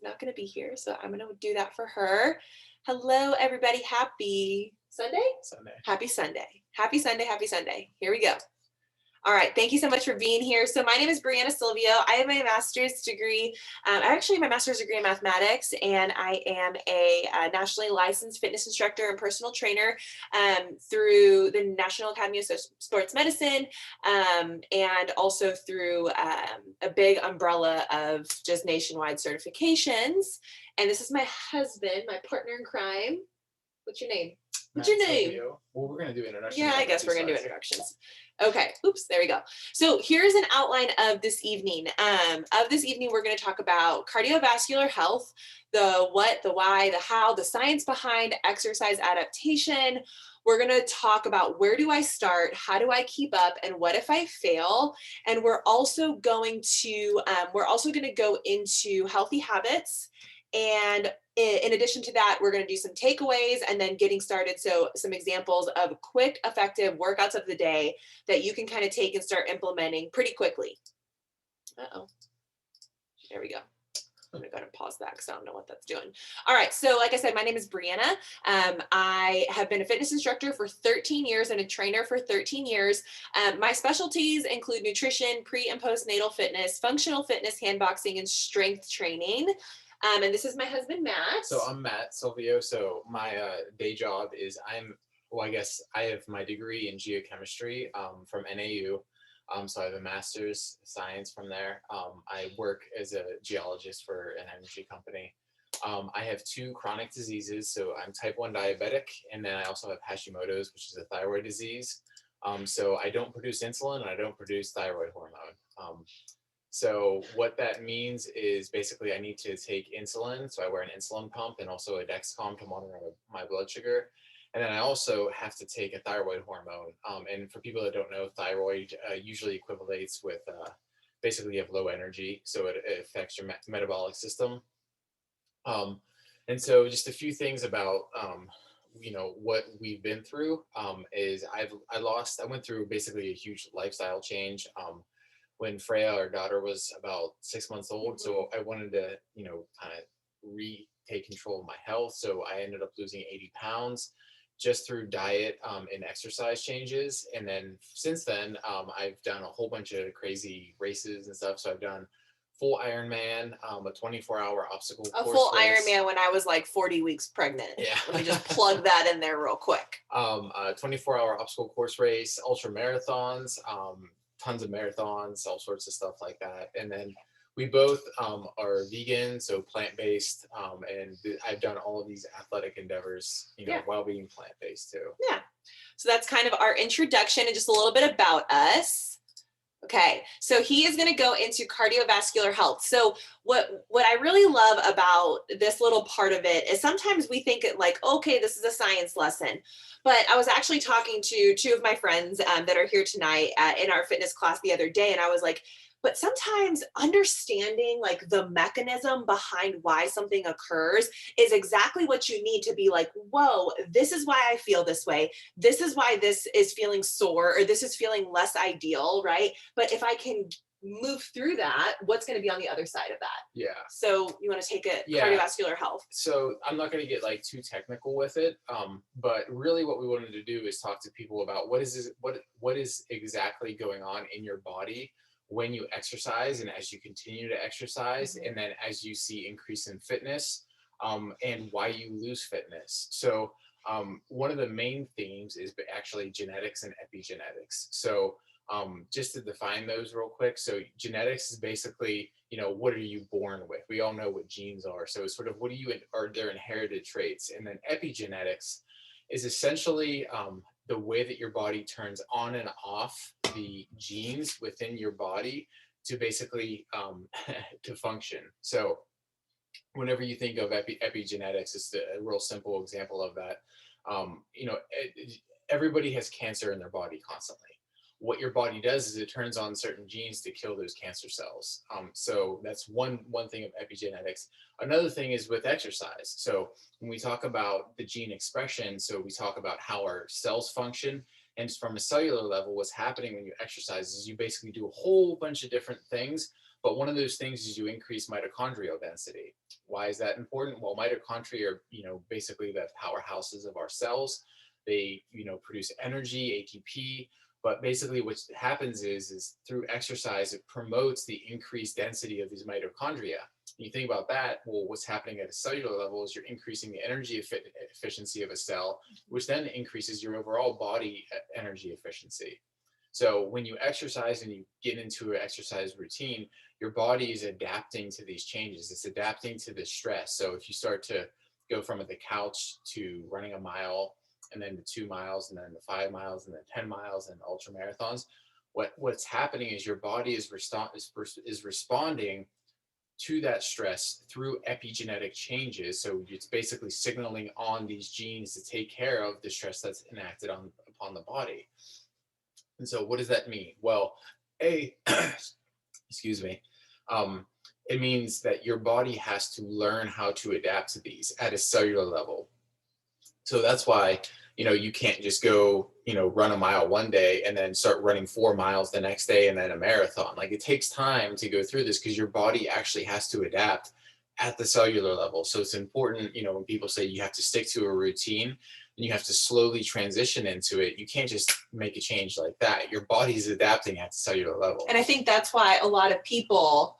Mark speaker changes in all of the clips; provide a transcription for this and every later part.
Speaker 1: not going to be here, so I'm going to do that for her. Hello, everybody. Happy Sunday?
Speaker 2: Sunday.
Speaker 1: Happy Sunday. Happy Sunday. Happy Sunday. Here we go. All right, thank you so much for being here. So my name is Brianna Silvio. I have my master's degree. I actually have my master's degree in mathematics, and I am a nationally licensed fitness instructor and personal trainer through the National Academy of Sports Medicine, and also through a big umbrella of just nationwide certifications. And this is my husband, my partner in crime. What's your name? What's your name?
Speaker 2: Silvio. Well, we're going to do introductions.
Speaker 1: Yeah, I guess we're going to do introductions. Okay. Oops, there we go. So here's an outline of this evening. We're going to talk about cardiovascular health, the what, the why, the how, the science behind exercise adaptation. We're going to talk about where do I start, how do I keep up, and what if I fail? And we're also going to go into healthy habits. And in addition to that, we're going to do some takeaways and then getting started. So some examples of quick, effective workouts of the day that you can kind of take and start implementing pretty quickly. Uh-oh. There we go. I'm going to go ahead and pause that because I don't know what that's doing. All right. So like I said, my name is Brianna. I have been a fitness instructor for 13 years and a trainer for 13 years. My specialties include nutrition, pre and postnatal fitness, functional fitness, hand boxing, and strength training. And this is my husband, Matt.
Speaker 2: So I'm Matt Silvio. So my day job is I have my degree in geochemistry from NAU. So I have a master's science from there. I work as a geologist for an energy company. I have 2 chronic diseases. So I'm type 1 diabetic, and then I also have Hashimoto's, which is a thyroid disease. So I don't produce insulin and I don't produce thyroid hormone. So what that means is basically I need to take insulin. So I wear an insulin pump and also a Dexcom to monitor my blood sugar. And then I also have to take a thyroid hormone. And for people that don't know, thyroid usually equivalates with basically you have low energy. So it affects your metabolic system. And so just a few things about, what we've been through is I went through basically a huge lifestyle change. When Freya, our daughter, was about 6 months old. So I wanted to, kind of retake control of my health. So I ended up losing 80 pounds just through diet and exercise changes. And then since then, I've done a whole bunch of crazy races and stuff. So I've done full Ironman, a 24-hour obstacle course.
Speaker 1: A full
Speaker 2: race.
Speaker 1: Ironman when I was like 40 weeks pregnant.
Speaker 2: Yeah.
Speaker 1: Let me just plug that in there real quick.
Speaker 2: 24-hour obstacle course race, ultra marathons, tons of marathons, all sorts of stuff like that. And then we both are vegan, so plant-based, and I've done all of these athletic endeavors, while being plant-based too.
Speaker 1: Yeah. So that's kind of our introduction and just a little bit about us. Okay, so he is going to go into cardiovascular health. So what I really love about this little part of it is sometimes we think it like, okay, this is a science lesson. But I was actually talking to 2 of my friends that are here tonight in our fitness class the other day, and I was like, but sometimes understanding like the mechanism behind why something occurs is exactly what you need to be like, whoa, this is why I feel this way. This is why this is feeling sore or this is feeling less ideal, right? But if I can move through that, what's going to be on the other side of that?
Speaker 2: Yeah.
Speaker 1: So you want to take it cardiovascular health.
Speaker 2: So I'm not going to get like too technical with it, but really what we wanted to do is talk to people about what is exactly going on in your body when you exercise and as you continue to exercise, and then as you see increase in fitness, and why you lose fitness. So one of the main themes is actually genetics and epigenetics. So just to define those real quick. So genetics is basically, what are you born with? We all know what genes are. So it's sort of are their inherited traits. And then epigenetics is essentially the way that your body turns on and off the genes within your body to basically to function. So whenever you think of epigenetics, it's a real simple example of that. Everybody has cancer in their body constantly. What your body does is it turns on certain genes to kill those cancer cells. So that's one thing of epigenetics. Another thing is with exercise. So when we talk about the gene expression, so we talk about how our cells function. And from a cellular level, what's happening when you exercise is you basically do a whole bunch of different things, But one of those things is you increase mitochondrial density. Why is that important? Well, mitochondria are, basically the powerhouses of our cells. They, produce energy, ATP. But basically what happens is through exercise, it promotes the increased density of these mitochondria. You think about that, well, what's happening at a cellular level is you're increasing the energy efficiency of a cell, which then increases your overall body energy efficiency. So when you exercise and you get into an exercise routine, your body is adapting to these changes. It's adapting to the stress. So if you start to go from the couch to running a mile, and then to 2 miles, and then to 5 miles, and then 10 miles, and ultra marathons, what's happening is your body is responding to that stress through epigenetic changes. So it's basically signaling on these genes to take care of the stress that's enacted upon the body. And so what does that mean? Well, excuse me, it means that your body has to learn how to adapt to these at a cellular level. So that's why, you can't just go, run a mile one day and then start running 4 miles the next day and then a marathon. Like, it takes time to go through this because your body actually has to adapt at the cellular level. So it's important, when people say you have to stick to a routine and you have to slowly transition into it, you can't just make a change like that. Your body's adapting at the cellular level.
Speaker 1: And I think that's why a lot of people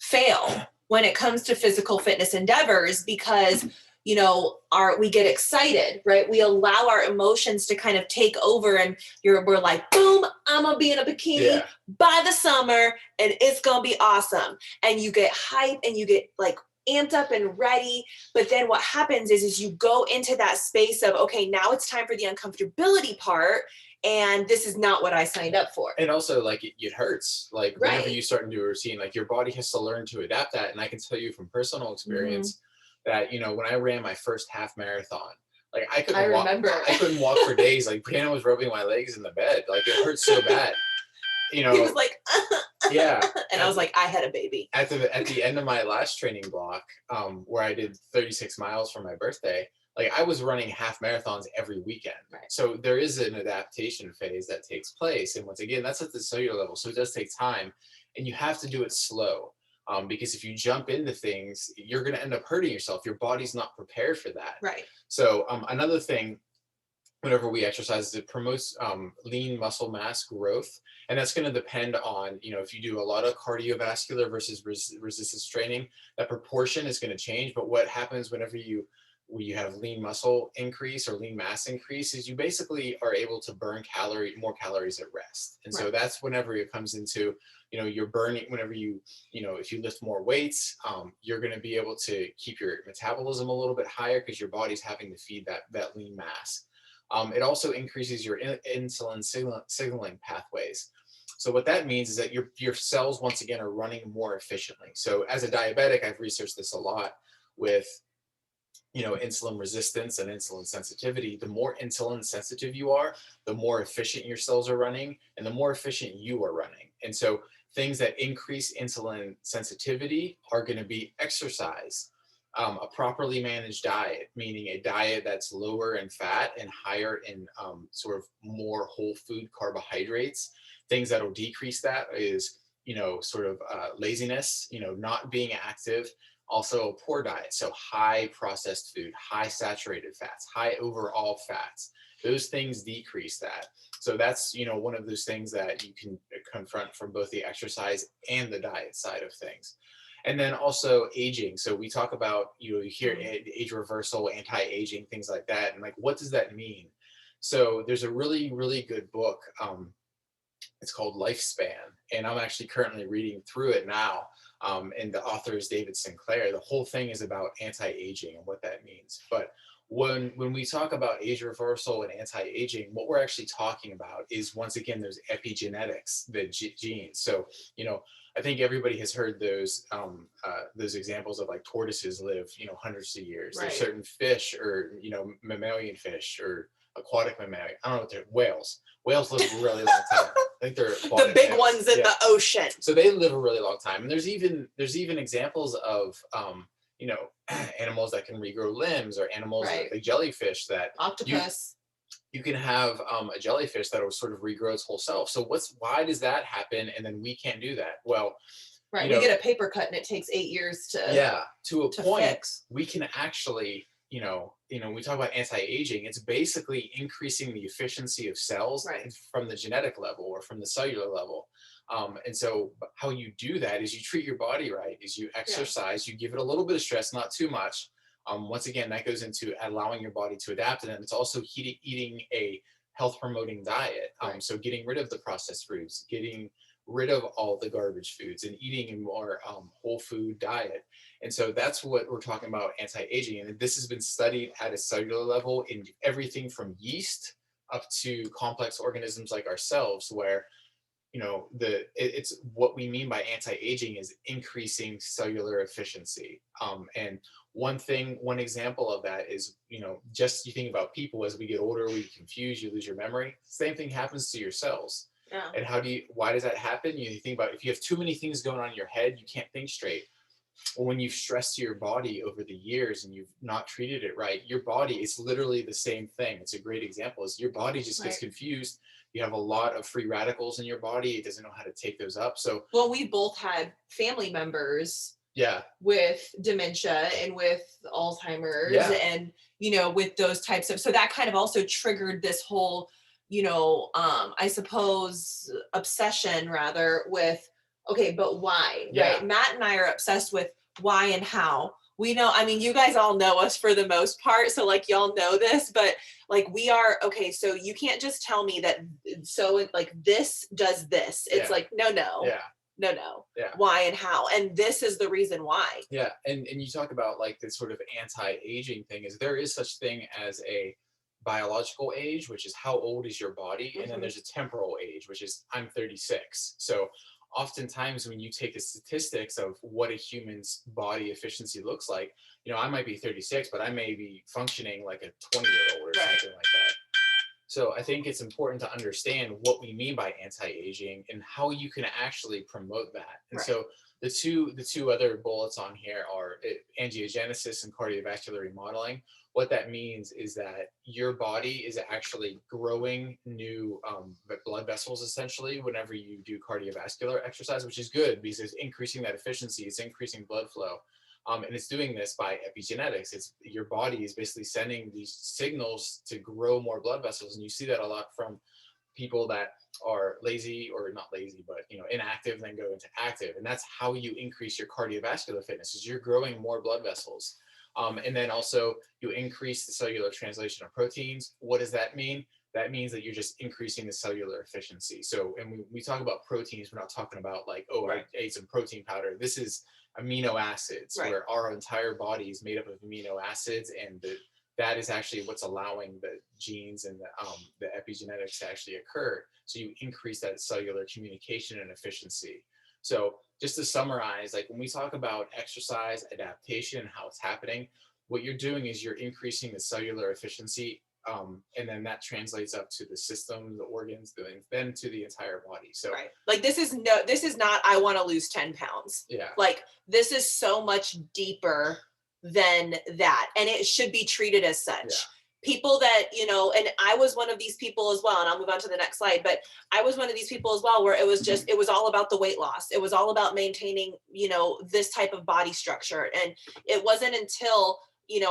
Speaker 1: fail when it comes to physical fitness endeavors, because we get excited, right? We allow our emotions to kind of take over, and we're like, boom, I'm gonna be in a bikini by the summer and it's gonna be awesome. And you get hype and you get like amped up and ready. But then what happens is you go into that space of, okay, now it's time for the uncomfortability part. And this is not what I signed up for.
Speaker 2: And also, like, it hurts. Like, whenever you start to do a routine, like, your body has to learn to adapt that. And I can tell you from personal experience that, when I ran my first half marathon, like, I couldn't walk for days. Like, Brianna was rubbing my legs in the bed. Like, it hurt so bad.
Speaker 1: He was like,
Speaker 2: yeah.
Speaker 1: And I was like, I had a baby.
Speaker 2: At the end of my last training block, where I did 36 miles for my birthday, like, I was running half marathons every weekend.
Speaker 1: Right.
Speaker 2: So there is an adaptation phase that takes place. And once again, that's at the cellular level. So it does take time, and you have to do it slow. Because if you jump into things, you're going to end up hurting yourself. Your body's not prepared for that.
Speaker 1: Right.
Speaker 2: So another thing, whenever we exercise, is it promotes lean muscle mass growth. And that's going to depend on, if you do a lot of cardiovascular versus resistance training, that proportion is going to change. But what happens whenever you have lean muscle increase or lean mass increase is you basically are able to burn more calories at rest. And so that's whenever it comes into, you're burning, whenever if you lift more weights, you're going to be able to keep your metabolism a little bit higher because your body's having to feed that lean mass. It also increases your insulin signaling pathways. So what that means is that your cells, once again, are running more efficiently. So as a diabetic, I've researched this a lot with insulin resistance and insulin sensitivity. The more insulin sensitive you are, the more efficient your cells are running, and the more efficient you are running. And so things that increase insulin sensitivity are going to be exercise, a properly managed diet, meaning a diet that's lower in fat and higher in sort of more whole food carbohydrates. Things that will decrease that is, laziness, not being active. Also a poor diet, so high processed food, high saturated fats, high overall fats. Those things decrease that. So that's, one of those things that you can confront from both the exercise and the diet side of things. And then also aging. So we talk about, you hear age reversal, anti-aging, things like that. And like, what does that mean? So there's a really, really good book. It's called Lifespan. And I'm actually currently reading through it now. And the author is David Sinclair. The whole thing is about anti-aging and what that means. But when we talk about age reversal and anti-aging, what we're actually talking about is, once again, those epigenetics, the genes. So, I think everybody has heard those examples of like tortoises live, hundreds of years.
Speaker 1: Right.
Speaker 2: There's certain fish or, mammalian fish or aquatic mammalian. I don't know what they're, whales. Whales live a really long time. I think they're
Speaker 1: the big ones in the ocean.
Speaker 2: So they live a really long time. And there's even examples of, animals that can regrow limbs, or animals like jellyfish that
Speaker 1: octopus.
Speaker 2: You can have a jellyfish that will sort of regrow its whole self. So why does that happen? And then we can't do that. Well,
Speaker 1: Right.
Speaker 2: You
Speaker 1: We
Speaker 2: know,
Speaker 1: get a paper cut and it takes 8 years
Speaker 2: to a
Speaker 1: to
Speaker 2: point,
Speaker 1: fix.
Speaker 2: we can actually, we talk about anti-aging, it's basically increasing the efficiency of cells
Speaker 1: Right.
Speaker 2: from the genetic level or from the cellular level. And so how you do that is you treat your body right, is you
Speaker 1: Yeah.
Speaker 2: exercise, you give it a little bit of stress, not too much. Once again, that goes into allowing your body to adapt, and then it's also eating a health promoting diet.
Speaker 1: Right.
Speaker 2: So getting rid of the processed foods, getting rid of all the garbage foods, and eating a more whole food diet. And so that's what we're talking about anti-aging. And this has been studied at a cellular level in everything from yeast up to complex organisms like ourselves, where it's what we mean by anti-aging is increasing cellular efficiency. And one example of that is, just you think about people as we get older, we get confused, you lose your memory. Same thing happens to your cells.
Speaker 1: Yeah.
Speaker 2: And why does that happen? You think about, if you have too many things going on in your head, you can't think straight. Well, when you've stressed your body over the years and you've not treated it right, your body is literally the same thing. It's a great example, is your body just gets
Speaker 1: Right.
Speaker 2: confused. You have a lot of free radicals in your body. It doesn't know how to take those up. So
Speaker 1: Well, we both had family members
Speaker 2: yeah,
Speaker 1: with dementia and with Alzheimer's
Speaker 2: Yeah.
Speaker 1: and, with those types of, so that kind of also triggered this whole, I suppose obsession rather with, okay, but why,
Speaker 2: Yeah.
Speaker 1: right? Matt and I are obsessed with why and how. We know, I mean, you guys all know us for the most part. So like, y'all know this, but like we are, okay, so you can't just tell me that. So like this does this. It's
Speaker 2: Yeah.
Speaker 1: like, no,
Speaker 2: Yeah.
Speaker 1: no.
Speaker 2: Yeah.
Speaker 1: Why and how. And this is the reason why.
Speaker 2: Yeah. And you talk about like this sort of anti-aging thing, is there is such thing as a biological age, which is how old is your body, and then there's a temporal age, which is I'm 36. So oftentimes when you take the statistics of what a human's body efficiency looks like, I might be 36, but I may be functioning like a 20-year-old or
Speaker 1: Right.
Speaker 2: something like that. So I think it's important to understand what we mean by anti-aging and how you can actually promote that. And
Speaker 1: Right.
Speaker 2: so the two other bullets on here are angiogenesis and cardiovascular remodeling. What that means is that your body is actually growing new blood vessels essentially whenever you do cardiovascular exercise, which is good because it's increasing that efficiency, it's increasing blood flow. And it's doing this by epigenetics. It's your body is basically sending these signals to grow more blood vessels, and you see that a lot from people that are lazy, or not lazy, but inactive, then go into active, and that's how you increase your cardiovascular fitness. Is you're growing more blood vessels, and then also you increase the cellular translation of proteins. What does that mean? That means that you're just increasing the cellular efficiency. So, and we talk about proteins, we're not talking about like, oh,
Speaker 1: Right.
Speaker 2: I ate some protein powder. This is amino acids,
Speaker 1: Right.
Speaker 2: where our entire body is made up of amino acids, and that is actually what's allowing the genes and the epigenetics to actually occur. So you increase that cellular communication and efficiency. So just to summarize, like when we talk about exercise, adaptation, and how it's happening, what you're doing is you're increasing the cellular efficiency, and then that translates up to the system, the organs, then to the entire body. So
Speaker 1: right. Like this is not, I want to lose 10 pounds.
Speaker 2: yeah,
Speaker 1: Like this is so much deeper than that. And it should be treated as such.
Speaker 2: Yeah.
Speaker 1: People that, and I was one of these people as well, and I'll move on to the next slide, but I was one of these people as well, where it was just, it was all about the weight loss. It was all about maintaining, this type of body structure. And it wasn't until,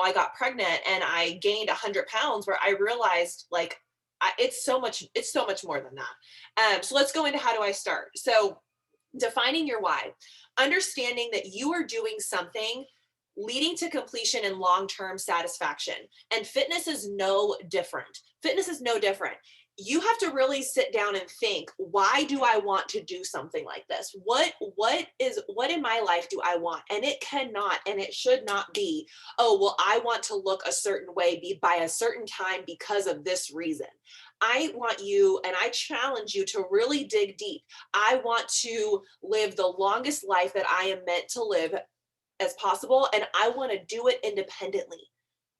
Speaker 1: I got pregnant and I gained 100 pounds where I realized like, it's so much more than that. So let's go into how do I start? So defining your why, understanding that you are doing something leading to completion and long-term satisfaction. And fitness is no different. You have to really sit down and think, why do I want to do something like this? What in my life do I want? And it cannot, and it should not be, oh, well, I want to look a certain way, be by a certain time because of this reason. I want you, and I challenge you to really dig deep. I want to live the longest life that I am meant to live as possible, and I want to do it independently.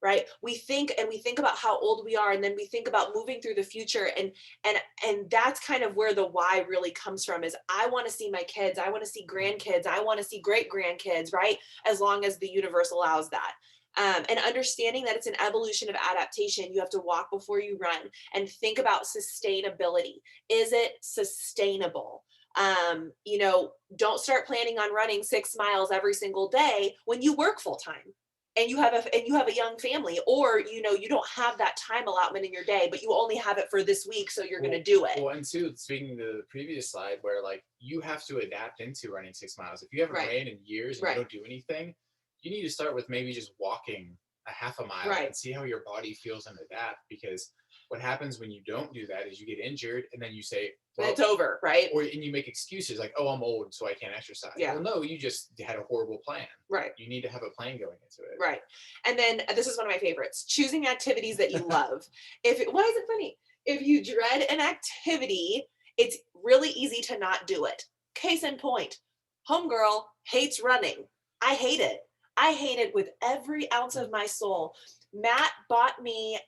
Speaker 1: Right? We think about how old we are, and then we think about moving through the future, and that's kind of where the why really comes from. Is I want to see my kids, I want to see grandkids, I want to see great grandkids, right? As long as the universe allows that. And understanding that it's an evolution of adaptation. You have to walk before you run, and think about sustainability. Is it sustainable? You know, don't start planning on running 6 miles every single day when you work full time and you have a young family, or you know, you don't have that time allotment in your day, but you only have it for this week, so you're going to do it.
Speaker 2: Well, and two, speaking to the previous slide, where like you have to adapt into running 6 miles. If you haven't
Speaker 1: Right.
Speaker 2: ran in years and you
Speaker 1: Right.
Speaker 2: don't do anything, you need to start with maybe just walking a half a mile
Speaker 1: Right.
Speaker 2: and see how your body feels and adapt. Because what happens when you don't do that is you get injured and then you say,
Speaker 1: And
Speaker 2: well,
Speaker 1: it's over, right?
Speaker 2: and you make excuses like, oh, I'm old, so I can't exercise.
Speaker 1: Yeah.
Speaker 2: Well, no, you just had a horrible plan.
Speaker 1: Right.
Speaker 2: You need to have a plan going into it.
Speaker 1: Right. And then this is one of my favorites: choosing activities that you love. Why is it funny? If you dread an activity, it's really easy to not do it. Case in point, homegirl hates running. I hate it. I hate it with every ounce of my soul. Matt bought me,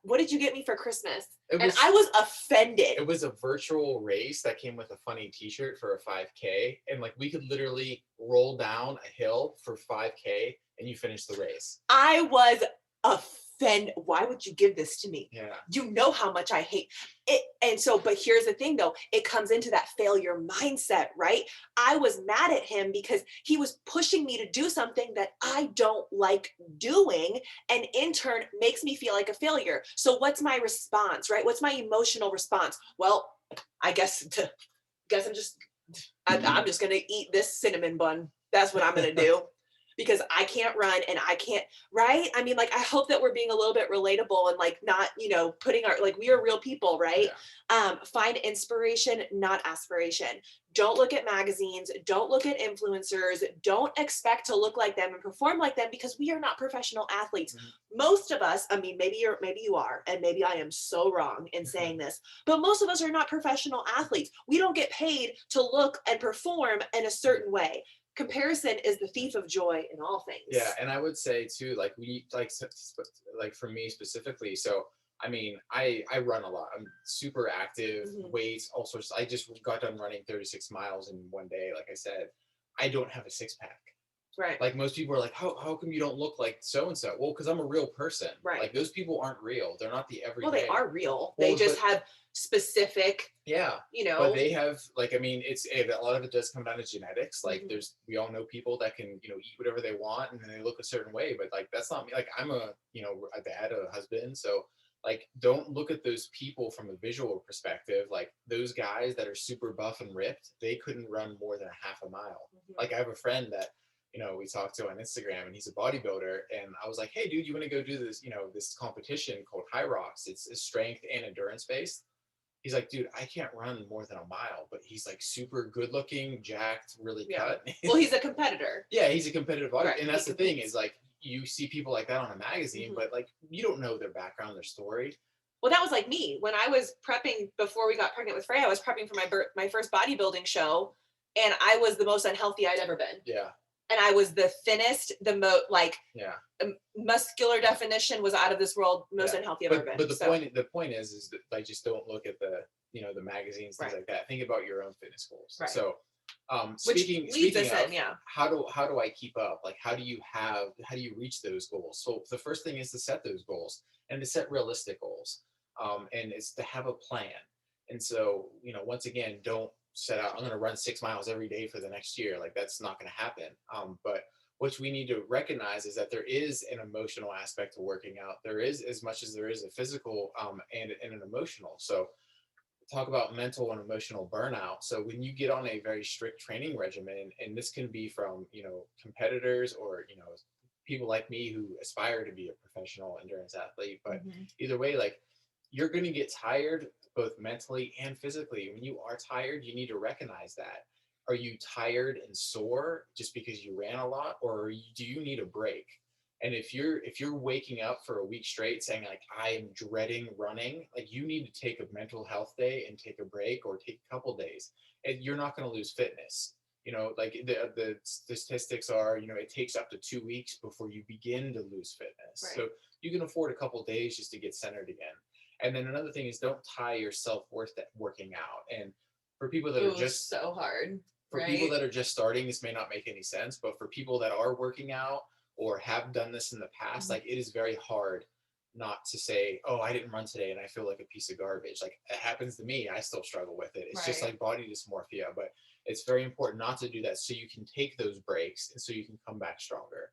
Speaker 1: what did you get me for Christmas? And I was offended.
Speaker 2: It was a virtual race that came with a funny t-shirt for a 5K. And like we could literally roll down a hill for 5K and you finish the race.
Speaker 1: I was offended. Why would you give this to me?
Speaker 2: Yeah.
Speaker 1: You know how much I hate it. And so, but here's the thing though, it comes into that failure mindset, right? I was mad at him because he was pushing me to do something that I don't like doing, and in turn makes me feel like a failure. So what's my response, right? What's my emotional response? Well, I guess I'm just gonna eat this cinnamon bun. That's what I'm gonna do. Because I can't run and I can't, right? I mean, like, I hope that we're being a little bit relatable and like not, you know, putting like, we are real people, right?
Speaker 2: Yeah.
Speaker 1: Find inspiration, not aspiration. Don't look at magazines. Don't look at influencers. Don't expect to look like them and perform like them, because we are not professional athletes.
Speaker 2: Mm-hmm.
Speaker 1: Most of us, I mean, maybe you are, and maybe I am so wrong in saying this, but most of us are not professional athletes. We don't get paid to look and perform in a certain way. Comparison is the thief of joy in all things.
Speaker 2: Yeah, and I would say too, like like for me specifically. So I mean, I run a lot. I'm super active, weights, all sorts. I just got done running 36 miles in one day. Like I said, I don't have a six pack.
Speaker 1: Right.
Speaker 2: Like most people are like, how come you don't look like so and so? Well, because I'm a real person.
Speaker 1: Right.
Speaker 2: Like those people aren't real. They're not the everyday.
Speaker 1: Well, they are real. They just have specific.
Speaker 2: Yeah.
Speaker 1: You know.
Speaker 2: But they have, like, I mean, a lot of it does come down to genetics. Like we all know people that can, you know, eat whatever they want and then they look a certain way. But like that's not me. Like I'm a dad, a husband. So like don't look at those people from a visual perspective. Like those guys that are super buff and ripped, they couldn't run more than a half a mile. Like I have a friend that, you know, we talked to on Instagram and he's a bodybuilder. And I was like, hey, dude, you want to go do this, you know, this competition called High Rocks. It's strength and endurance based. He's like, dude, I can't run more than a mile, but he's like super good looking, jacked, really cut.
Speaker 1: Well, he's a competitor.
Speaker 2: Yeah, he's a competitive bodybuilder.
Speaker 1: Right.
Speaker 2: And that's the thing is like, you see people like that on a magazine, but like, you don't know their background, their story.
Speaker 1: Well, that was like me when I was prepping before we got pregnant with Freya. I was prepping for my first bodybuilding show, and I was the most unhealthy I'd ever been.
Speaker 2: Yeah.
Speaker 1: And I was the thinnest, muscular definition was out of this world, most unhealthy I've ever been.
Speaker 2: But the point is that like just don't look at the the magazines, things like that. Think about your own fitness goals. Right. So speaking of, how do I keep up? Like how do you reach those goals? So the first thing is to set those goals and to set realistic goals. And it's to have a plan. And so, once again, don't set out, I'm going to run 6 miles every day for the next year. Like that's not going to happen. But what we need to recognize is that there is an emotional aspect to working out. There is as much as there is a physical and an emotional. So talk about mental and emotional burnout. So when you get on a very strict training regimen, and this can be from, competitors or, people like me who aspire to be a professional endurance athlete, but either way, like you're going to get tired both mentally and physically. When you are tired, you need to recognize that. Are you tired and sore just because you ran a lot, or do you need a break? And if you're waking up for a week straight saying like I am dreading running, like you need to take a mental health day and take a break or take a couple days, and you're not going to lose fitness. Like the statistics are, it takes up to 2 weeks before you begin to lose fitness. Right. So you can afford a couple days just to get centered again. And then another thing is don't tie your self-worth to working out. And for people that are just
Speaker 1: so hard,
Speaker 2: for people that are just starting, this may not make any sense, but for people that are working out or have done this in the past, like it is very hard not to say, oh, I didn't run today and I feel like a piece of garbage. Like it happens to me. I still struggle with it. It's just
Speaker 1: Right.
Speaker 2: like body dysmorphia, but it's very important not to do that so you can take those breaks and so you can come back stronger.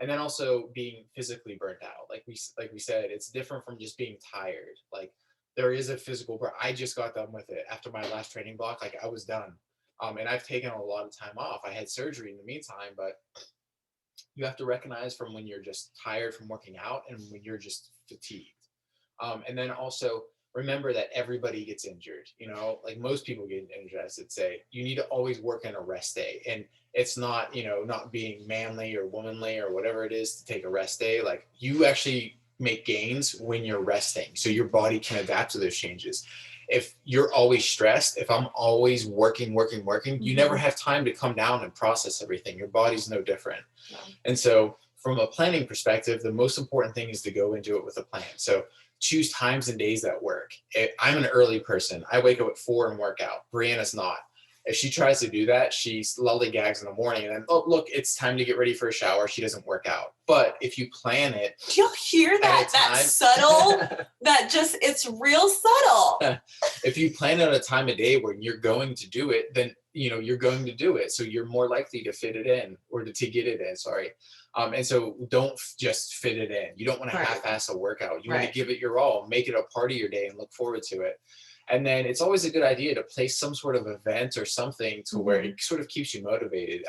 Speaker 2: And then also being physically burnt out. Like we said, it's different from just being tired. Like there is a physical burn. I just got done with it after my last training block. Like I was done. And I've taken a lot of time off. I had surgery in the meantime, but you have to recognize from when you're just tired from working out and when you're just fatigued. And then also remember that everybody gets injured. Like most people get injured, I should say. You need to always work in a rest day. And it's not, not being manly or womanly or whatever it is to take a rest day. Like you actually make gains when you're resting. So your body can adapt to those changes. If you're always stressed, if I'm always working, you never have time to come down and process everything. Your body's no different.
Speaker 1: Yeah.
Speaker 2: And so from a planning perspective, the most important thing is to go into it with a plan. So choose times and days that work. I'm an early person. I wake up at 4 and work out. Brianna's not. If she tries to do that, she lollygags in the morning and then, oh, look, it's time to get ready for a shower. She doesn't work out. But if you plan it.
Speaker 1: Do you hear that? That subtle, it's real subtle.
Speaker 2: If you plan out a time of day where you're going to do it, then, you're going to do it. So you're more likely to fit it in or to get it in, sorry. And so don't just fit it in. You don't want to half-ass a workout. You want to give it your all, make it a part of your day and look forward to it. And then it's always a good idea to place some sort of event or something to where it sort of keeps you motivated.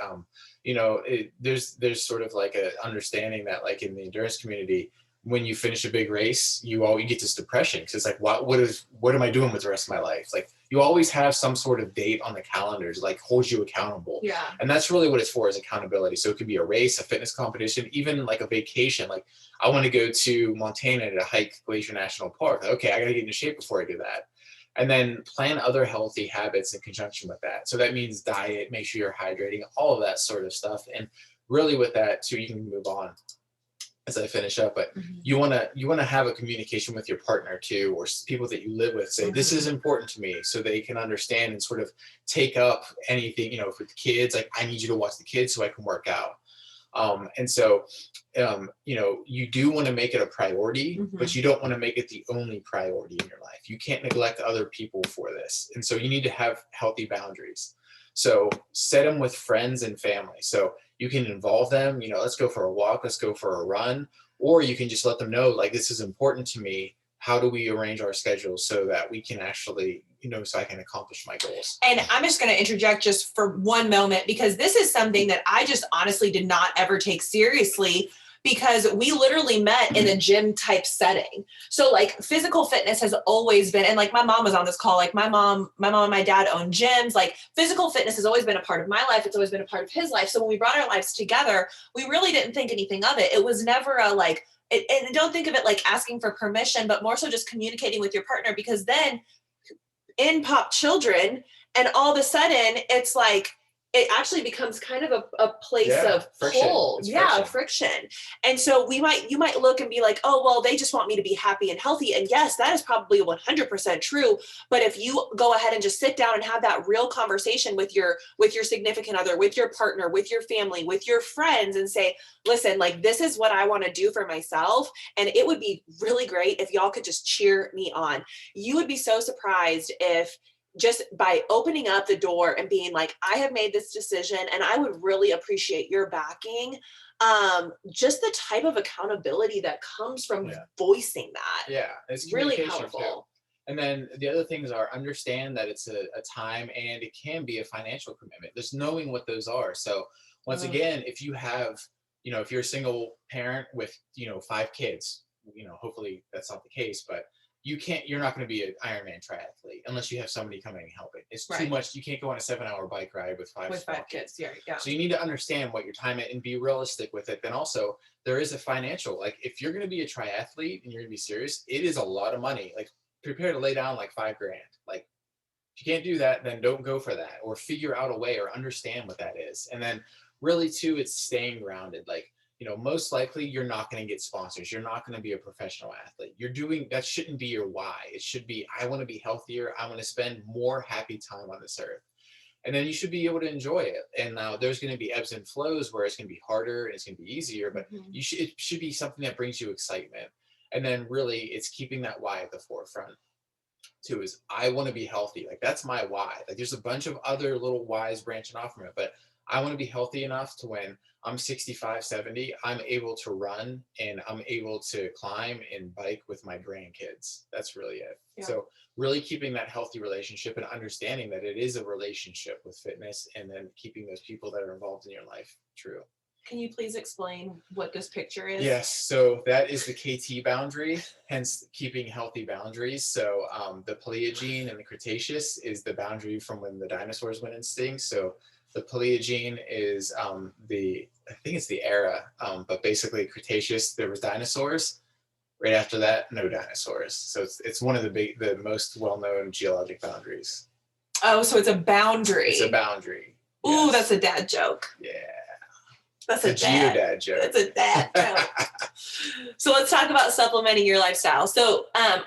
Speaker 2: There's sort of like a understanding that like in the endurance community, when you finish a big race, you get this depression because it's like, what am I doing with the rest of my life? Like you always have some sort of date on the calendars, like holds you accountable.
Speaker 1: Yeah.
Speaker 2: And that's really what it's for, is accountability. So it could be a race, a fitness competition, even like a vacation. Like I want to go to Montana to hike Glacier National Park. Okay, I got to get into shape before I do that. And then plan other healthy habits in conjunction with that. So that means diet, make sure you're hydrating, all of that sort of stuff. And really with that too, you can move on as I finish up, but you want to have a communication with your partner too, or people that you live with, say, this is important to me, so they can understand and sort of take up anything, for the kids, like I need you to watch the kids so I can work out. And so, you do want to make it a priority, but you don't want to make it the only priority in your life. You can't neglect other people for this. And so you need to have healthy boundaries. So set them with friends and family. So you can involve them, let's go for a walk, let's go for a run, or you can just let them know, like, this is important to me. How do we arrange our schedules so that we can actually, so I can accomplish my goals?
Speaker 1: And I'm just going to interject just for one moment, because this is something that I just honestly did not ever take seriously, because we literally met in a gym type setting. So like physical fitness has always been, and like my mom was on this call, like my mom and my dad own gyms. Like physical fitness has always been a part of my life. It's always been a part of his life. So when we brought our lives together, we really didn't think anything of it. It was never a like, and don't think of it like asking for permission, but more so just communicating with your partner, because then in pop children, and all of a sudden it's like, it actually becomes kind of a place of pull. Friction. And so you might look and be like, oh, well, they just want me to be happy and healthy. And yes, that is probably 100% true. But if you go ahead and just sit down and have that real conversation with your significant other, with your partner, with your family, with your friends, and say, listen, like, this is what I want to do for myself. And it would be really great if y'all could just cheer me on. You would be so surprised if, just by opening up the door and being like, I have made this decision and I would really appreciate your backing. Just the type of accountability that comes from voicing that.
Speaker 2: Yeah, it's
Speaker 1: really powerful.
Speaker 2: Too. And then the other things are, understand that it's a time, and it can be a financial commitment. Just knowing what those are. So once again, if you have, if you're a single parent with, 5 kids, hopefully that's not the case, but you're not going to be an Ironman triathlete unless you have somebody coming and helping. It's too much. You can't go on a 7-hour bike ride with five
Speaker 1: kids. Yeah.
Speaker 2: So you need to understand what your time is and be realistic with it. Then also there is a financial, like if you're going to be a triathlete and you're going to be serious, it is a lot of money. Like prepare to lay down like $5,000. Like if you can't do that, then don't go for that, or figure out a way, or understand what that is. And then really too, it's staying grounded. Like, most likely you're not going to get sponsors. You're not going to be a professional athlete. That shouldn't be your why. It should be, I want to be healthier. I want to spend more happy time on this earth. And then you should be able to enjoy it. And now there's going to be ebbs and flows where it's going to be harder and it's going to be easier, but it should be something that brings you excitement. And then really it's keeping that why at the forefront too, is I want to be healthy. Like that's my why. Like there's a bunch of other little whys branching off from it, but I want to be healthy enough to when I'm 65, 70, I'm able to run and I'm able to climb and bike with my grandkids. That's really it.
Speaker 1: Yeah.
Speaker 2: So really keeping that healthy relationship and understanding that it is a relationship with fitness, and then keeping those people that are involved in your life true.
Speaker 1: Can you please explain what this picture is?
Speaker 2: Yes, so that is the KT boundary, hence keeping healthy boundaries. So the Paleogene and the Cretaceous is the boundary from when the dinosaurs went extinct. So the Paleogene is I think it's the era, but basically Cretaceous, there was dinosaurs. Right after that, no dinosaurs. So it's one of the most well-known geologic boundaries.
Speaker 1: Oh, so it's a boundary.
Speaker 2: It's a boundary.
Speaker 1: Ooh,
Speaker 2: Yes.
Speaker 1: that's a dad joke.
Speaker 2: Yeah.
Speaker 1: That's
Speaker 2: a geodad joke.
Speaker 1: That's a dad joke. So let's talk about supplementing your lifestyle. So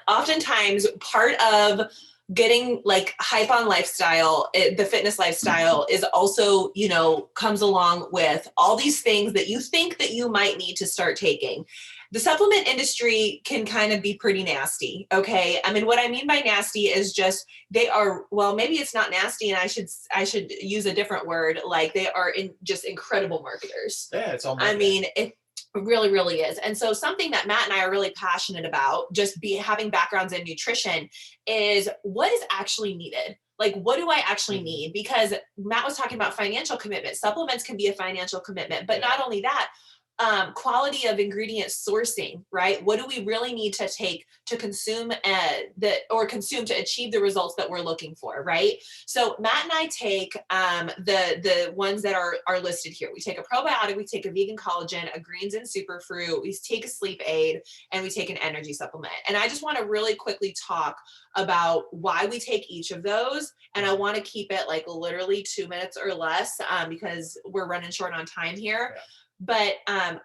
Speaker 1: oftentimes part of getting like hype on lifestyle, the fitness lifestyle is also, you know, comes along with all these things that you think that you might need to start taking. The supplement industry can kind of be pretty nasty. Okay. I mean, what I mean by nasty is just they are, well, maybe it's not nasty and I should use a different word. Like they are just incredible marketers.
Speaker 2: Yeah, it's all marketing.
Speaker 1: I mean, it really, really is. And so something that Matt and I are really passionate about, just having backgrounds in nutrition, is what is actually needed. Like, what do I actually need? Because Matt was talking about financial commitment. Supplements can be a financial commitment, but not only that, quality of ingredient sourcing, right? What do we really need to take to consume consume to achieve the results that we're looking for, right? So Matt and I take the ones that are listed here. We take a probiotic, we take a vegan collagen, a greens and superfruit, we take a sleep aid, and we take an energy supplement. And I just want to really quickly talk about why we take each of those. And I want to keep it like literally 2 minutes or less because we're running short on time here. Yeah. But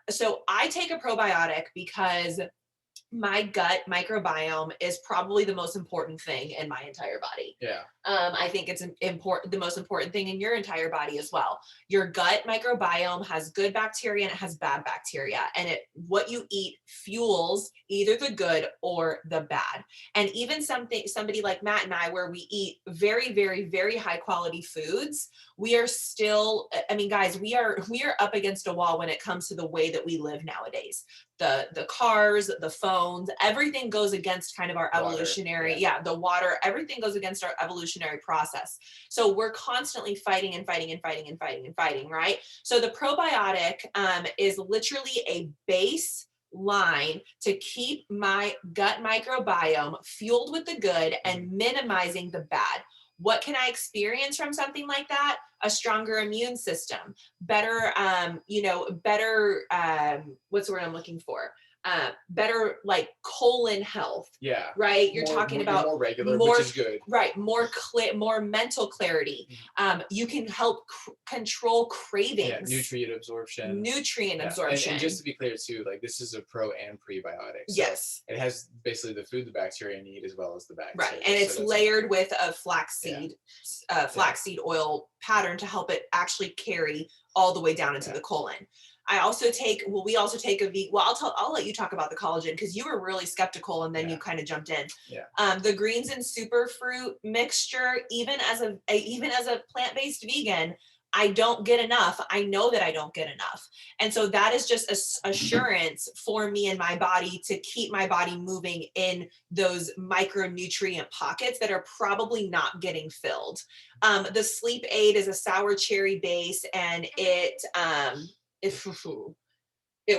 Speaker 1: so I take a probiotic because my gut microbiome is probably the most important thing in my entire body.
Speaker 2: Yeah.
Speaker 1: I think it's the most important thing in your entire body as well. Your gut microbiome has good bacteria and it has bad bacteria, and what you eat fuels either the good or the bad. And even somebody like Matt and I, where we eat very, very, very high quality foods, we are still, I mean, guys, we are up against a wall when it comes to the way that we live nowadays. The cars, the phones, everything goes against kind of our evolutionary, the water, everything goes against our evolutionary process. So we're constantly fighting and fighting and fighting and fighting and fighting, right? So the probiotic is literally a base line to keep my gut microbiome fueled with the good and minimizing the bad. What can I experience from something like that? A stronger immune system, better, what's the word I'm looking for? Better like colon health.
Speaker 2: Yeah.
Speaker 1: Right. You're talking about
Speaker 2: more regular, which is good.
Speaker 1: Right. More mental clarity. You can help control cravings.
Speaker 2: Yeah, nutrient absorption.
Speaker 1: Absorption.
Speaker 2: And just to be clear too, like this is a pro and prebiotic. So
Speaker 1: yes.
Speaker 2: It has basically the food the bacteria need as well as the bacteria.
Speaker 1: Right. And it's layered with a flaxseed oil pattern to help it actually carry all the way down into the colon. We also take I'll let you talk about the collagen because you were really skeptical and then you kind of jumped in. Yeah. The greens and superfruit mixture, even as a plant-based vegan, I don't get enough. I know that I don't get enough. And so that is just assurance for me and my body to keep my body moving in those micronutrient pockets that are probably not getting filled. The sleep aid is a sour cherry base, and it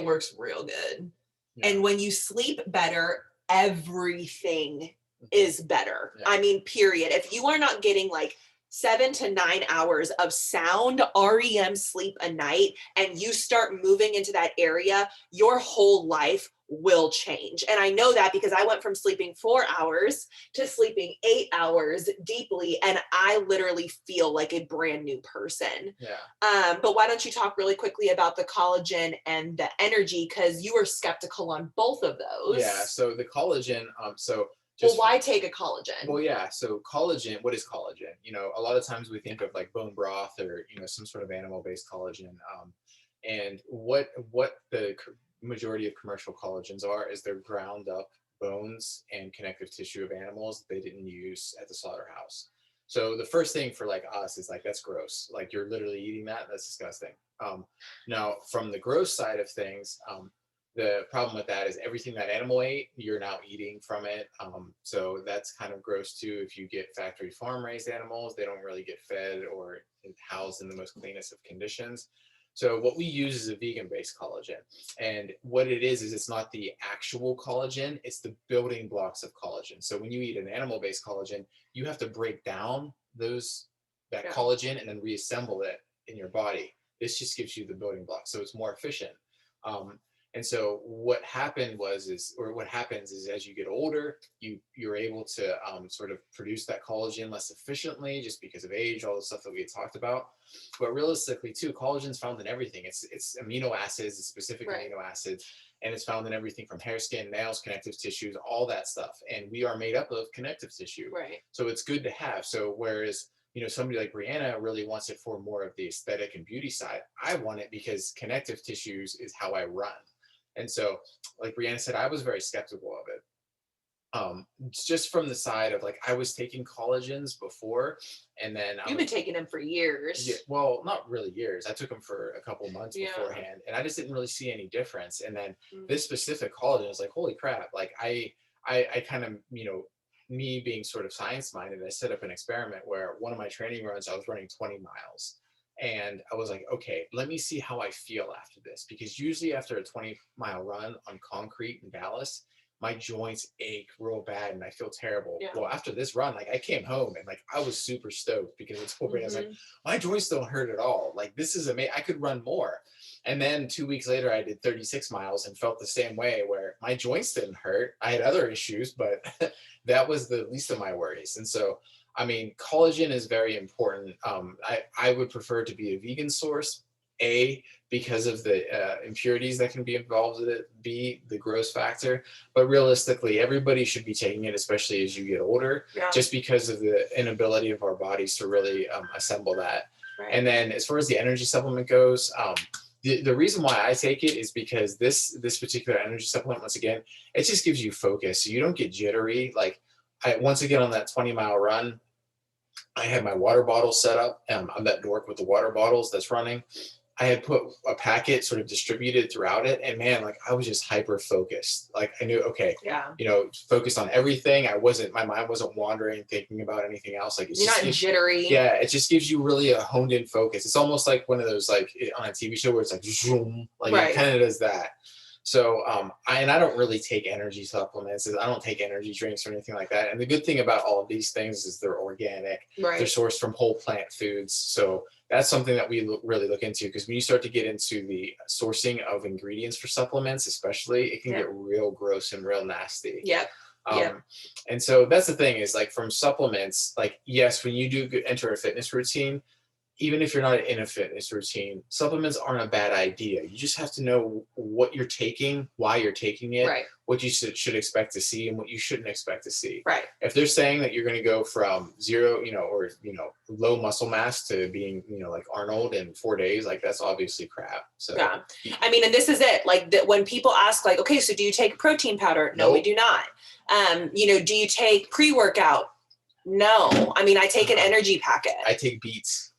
Speaker 1: works real good. Yeah. And when you sleep better, everything is better. Yeah. I mean, period. If you are not getting like 7 to 9 hours of sound REM sleep a night and you start moving into that area, your whole life will change. And I know that because I went from sleeping 4 hours to sleeping 8 hours deeply, and I literally feel like a brand new person. Yeah. But why don't you talk really quickly about the collagen and the energy, because you were skeptical on both of those.
Speaker 2: Yeah. So the collagen,
Speaker 1: why take a collagen?
Speaker 2: Well, yeah. So collagen, what is collagen? You know, a lot of times we think of like bone broth or, some sort of animal-based collagen. And what the majority of commercial collagens are is they're ground up bones and connective tissue of animals they didn't use at the slaughterhouse. So the first thing for like us is like, that's gross. Like you're literally eating that. That's disgusting. Now from the gross side of things, the problem with that is everything that animal ate, you're now eating from it. So that's kind of gross too. If you get factory farm raised animals, they don't really get fed or housed in the most cleanest of conditions. So what we use is a vegan-based collagen. And what it is it's not the actual collagen, it's the building blocks of collagen. So when you eat an animal-based collagen, you have to break down that collagen and then reassemble it in your body. This just gives you the building blocks, so it's more efficient. And so what happens is as you get older, you're able to sort of produce that collagen less efficiently just because of age, all the stuff that we had talked about. But realistically too, collagen is found in everything. It's amino acids, it's specific amino acids, and it's found in everything from hair, skin, nails, connective tissues, all that stuff. And we are made up of connective tissue.
Speaker 1: Right.
Speaker 2: So it's good to have. So whereas somebody like Brianna really wants it for more of the aesthetic and beauty side, I want it because connective tissues is how I run. And so, like Brianna said, I was very skeptical of it. Just from the side of like, I was taking collagens before, and then
Speaker 1: you've been taking them for years.
Speaker 2: Yeah, well, not really years. I took them for a couple months beforehand, and I just didn't really see any difference. And then this specific collagen was like, holy crap! Like I kind of me being sort of science minded, I set up an experiment where one of my training runs, I was running 20 miles. And I was like, okay, let me see how I feel after this. Because usually after a 20-mile run on concrete in Dallas, my joints ache real bad and I feel terrible. Yeah. Well, after this run, like I came home and like I was super stoked because it's cool. I was like, my joints don't hurt at all. Like this is amazing. I could run more. And then 2 weeks later, I did 36 miles and felt the same way where my joints didn't hurt. I had other issues, but that was the least of my worries. And so I mean, collagen is very important. I would prefer to be a vegan source, A, because of the impurities that can be involved with it, B, the gross factor. But realistically, everybody should be taking it, especially as you get older, just because of the inability of our bodies to really assemble that. Right. And then as far as the energy supplement goes, the reason why I take it is because this particular energy supplement, once again, it just gives you focus. So you don't get jittery. Like, once again, on that 20-mile run, I had my water bottle set up. I'm that dork with the water bottles that's running. I had put a packet sort of distributed throughout it. And man, like I was just hyper focused. Like I knew, okay, focused on everything. My mind wasn't wandering, thinking about anything else. Like
Speaker 1: you're not jittery.
Speaker 2: Yeah, it just gives you really a honed in focus. It's almost like one of those, like on a TV show where it's like zoom, like it kind of does that. So I don't really take energy supplements. I don't take energy drinks or anything like that. And the good thing about all of these things is they're organic. Right. They're sourced from whole plant foods. So that's something that we really look into, because when you start to get into the sourcing of ingredients for supplements, especially, it can get real gross and real nasty.
Speaker 1: Yep.
Speaker 2: And so that's the thing is, like, from supplements, like, yes, when you do enter a fitness routine, even if you're not in a fitness routine, supplements aren't a bad idea. You just have to know what you're taking, why you're taking it, what you should expect to see, and what you shouldn't expect to see.
Speaker 1: Right.
Speaker 2: If they're saying that you're going to go from zero, or low muscle mass to being, like Arnold in 4 days, like that's obviously crap. So
Speaker 1: yeah, I mean, and this is it. Like when people ask, like, okay, so do you take protein powder? No, we do not. Do you take pre-workout? No. I mean, I take an energy packet.
Speaker 2: I take beets.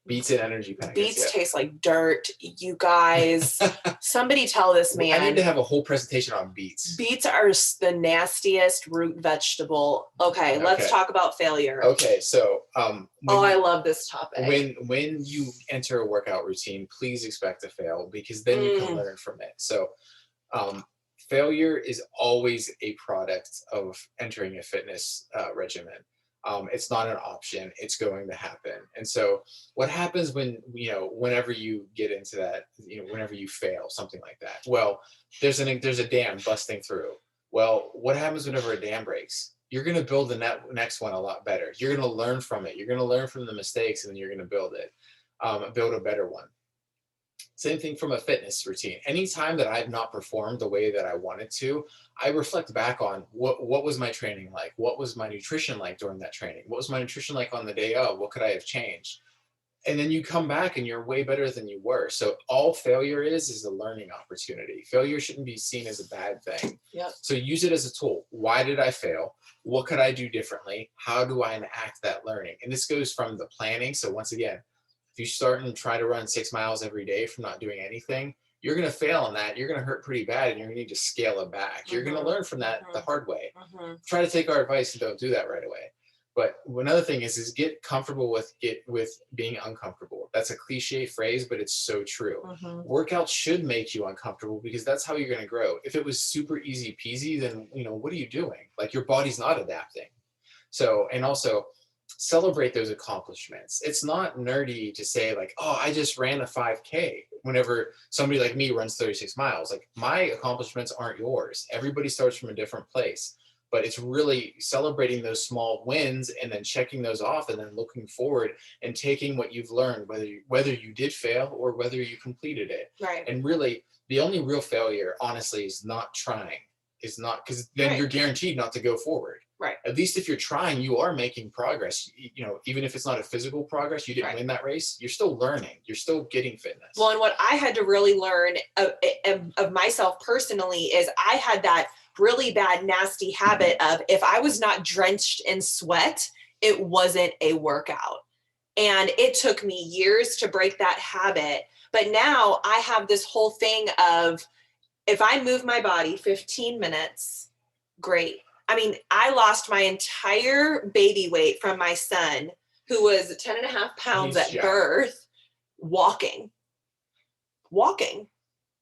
Speaker 2: Beets and energy packets.
Speaker 1: Beets taste like dirt, you guys. Somebody tell this man.
Speaker 2: I need to have a whole presentation on beets.
Speaker 1: Beets are the nastiest root vegetable. Okay, let's talk about failure.
Speaker 2: Okay, so
Speaker 1: I love this topic.
Speaker 2: When you enter a workout routine, please expect to fail, because then you can learn from it. So failure is always a product of entering a fitness regimen. It's not an option. It's going to happen. And so what happens whenever you get into that, whenever you fail, something like that? Well, there's a dam busting through. Well, what happens whenever a dam breaks? You're going to build the next one a lot better. You're going to learn from it. You're going to learn from the mistakes, and then you're going to build a better one. Same thing from a fitness routine. Anytime that I've not performed the way that I wanted to, I reflect back on what was my training like? What was my nutrition like during that training? What was my nutrition like on the day of? What could I have changed? and then you come back and you're way better than you were. So all failure is a learning opportunity. Failure shouldn't be seen as a bad thing.
Speaker 1: Yep.
Speaker 2: So use it as a tool. Why did I fail? What could I do differently? How do I enact that learning? And this goes from the planning. So once again, if you start and try to run 6 miles every day from not doing anything, you're going to fail in that. You're going to hurt pretty bad, and you're going to need to scale it back. You're going to learn from that the hard way. Try to take our advice and don't do that right away. But another thing is get comfortable with being uncomfortable. That's a cliche phrase, but it's so true. Workouts should make you uncomfortable because that's how you're going to grow. If it was super easy peasy, then what are you doing? Like, your body's not adapting. So, and also celebrate those accomplishments. It's not nerdy to say like, oh, I just ran a 5K. Whenever somebody like me runs 36 miles, like, my accomplishments aren't yours. Everybody starts from a different place. But it's really celebrating those small wins and then checking those off and then looking forward and taking what you've learned, whether you did fail or whether you completed it.
Speaker 1: Right.
Speaker 2: And really, the only real failure, honestly, is not trying. Is not, because then you're guaranteed not to go forward.
Speaker 1: Right.
Speaker 2: At least if you're trying, you are making progress. Even if it's not a physical progress, you didn't win that race, you're still learning. You're still getting fitness.
Speaker 1: Well, and what I had to really learn of myself personally is I had that really bad, nasty habit of, if I was not drenched in sweat, it wasn't a workout. And it took me years to break that habit. But now I have this whole thing of, if I move my body 15 minutes, great. I mean, I lost my entire baby weight from my son, who was 10 and a half pounds at birth, walking.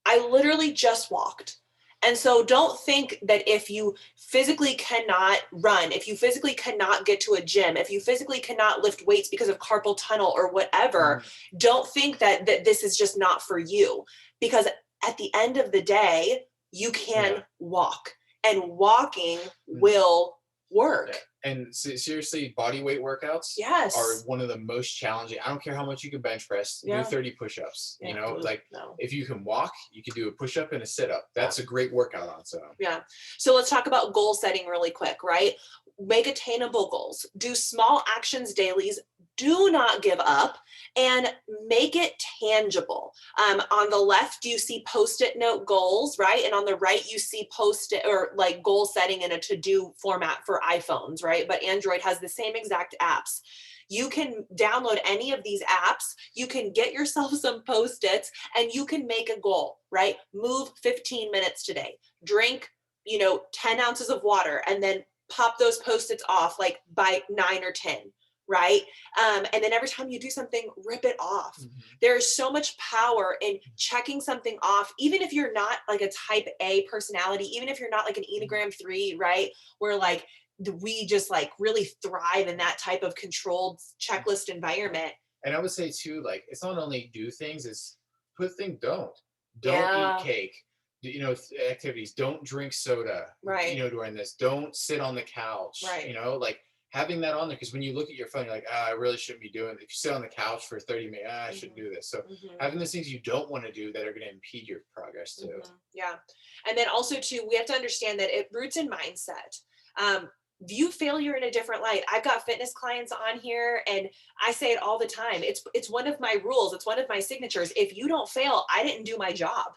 Speaker 1: I literally just walked. And so don't think that if you physically cannot run, if you physically cannot get to a gym, if you physically cannot lift weights because of carpal tunnel or whatever, don't think that this is just not for you. Because at the end of the day, you can walk, and walking will work.
Speaker 2: And seriously, body weight workouts are one of the most challenging. I don't care how much you can bench press, do 30 push-ups. If you can walk, you can do a push-up and a sit-up. That's a great workout on its own.
Speaker 1: Yeah. So let's talk about goal setting really quick, right? Make attainable goals. Do small actions dailies. Do not give up, and make it tangible. On the left, you see Post-it note goals, right? And on the right, you see Post-it, or like goal setting in a to-do format for iPhones, right? But Android has the same exact apps. You can download any of these apps. You can get yourself some Post-its, and you can make a goal, right? Move 15 minutes today. Drink, 10 ounces of water, and then pop those Post-its off like by 9 or 10. Right? And then every time you do something, rip it off. There's so much power in checking something off, even if you're not like a type A personality, even if you're not like an Enneagram 3, right? Where like we just like really thrive in that type of controlled checklist environment.
Speaker 2: And I would say too, like, it's not only do things, it's put things don't eat cake. Activities, don't drink soda,
Speaker 1: right?
Speaker 2: During this, don't sit on the couch,
Speaker 1: right?
Speaker 2: Like, having that on there, because when you look at your phone, you're like, I really shouldn't be doing it. If you sit on the couch for 30 minutes, I shouldn't do this. So having those things you don't want to do that are going to impede your progress too.
Speaker 1: Yeah. And then also too, we have to understand that it roots in mindset. View failure in a different light. I've got fitness clients on here, and I say it all the time. It's one of my rules. It's one of my signatures. If you don't fail, I didn't do my job.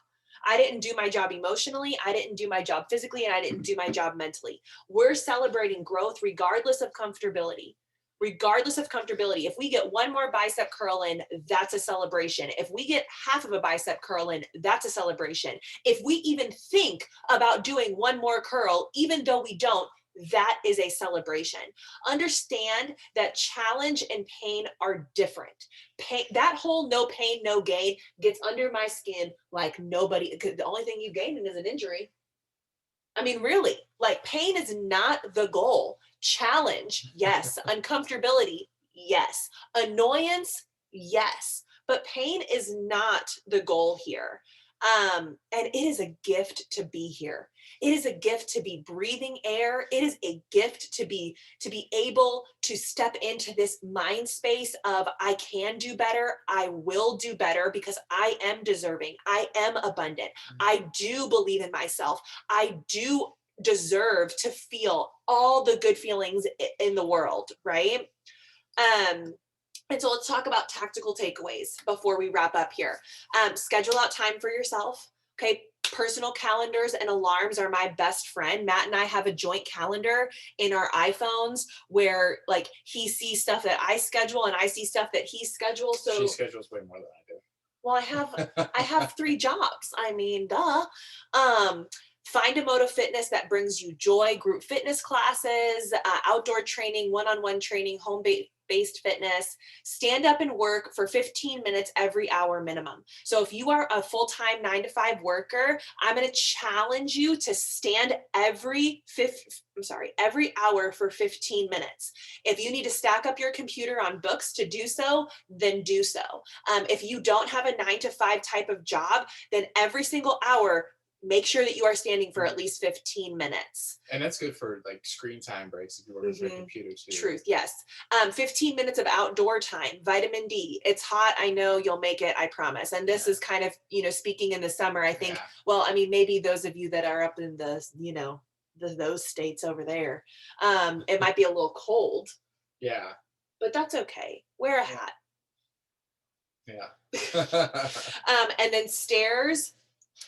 Speaker 1: I didn't do my job emotionally. I didn't do my job physically, and I didn't do my job mentally. We're celebrating growth regardless of comfortability. Regardless of comfortability. If we get one more bicep curl in, that's a celebration. If we get half of a bicep curl in, that's a celebration. If we even think about doing one more curl, even though we don't, that is a celebration. Understand that challenge and pain are different. Pain, that whole no pain, no gain gets under my skin like nobody, because the only thing you gain is an injury. I mean, really, like, pain is not the goal. Challenge, yes. Uncomfortability, yes. Annoyance, yes. But pain is not the goal here. And it is a gift to be here. It is a gift to be breathing air. It is a gift to be able to step into this mind space of, I can do better. I will do better because I am deserving. I am abundant. I do believe in myself. I do deserve to feel all the good feelings in the world, right? And so let's talk about tactical takeaways before we wrap up here. Schedule out time for yourself. Okay. Personal calendars and alarms are my best friend. Matt and I have a joint calendar in our iPhones where like he sees stuff that I schedule and I see stuff that he schedules. So
Speaker 2: She schedules way more than I do.
Speaker 1: well, I have 3 jobs. I mean, duh. Um, Find a mode of fitness that brings you joy, group fitness classes, outdoor training, one-on-one training, home-based fitness. Stand up and work for 15 minutes every hour minimum. So if you are a full-time 9 to 5 worker, I'm going to challenge you to stand every hour for 15 minutes. If you need to stack up your computer on books to do so, then do so. If you don't have a 9 to 5 type of job, then every single hour, make sure that you are standing for at least 15 minutes.
Speaker 2: And that's good for like screen time breaks if you work with your computer too.
Speaker 1: Truth, yes. 15 minutes of outdoor time, vitamin D. It's hot. I know you'll make it, I promise. And this is kind of, speaking in the summer, I think, well, I mean, maybe those of you that are up in the, those states over there, it might be a little cold.
Speaker 2: Yeah.
Speaker 1: But that's okay. Wear a hat.
Speaker 2: Yeah.
Speaker 1: And then stairs